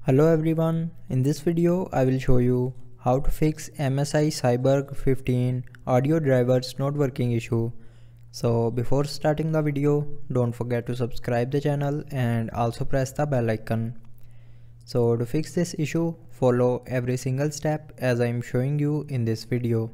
Hello everyone, in this video I will show you how to fix MSI Cyborg 15 audio drivers not working issue. So before starting the video, don't forget to subscribe the channel and also press the bell icon. So to fix this issue, follow every single step as I am showing you in this video.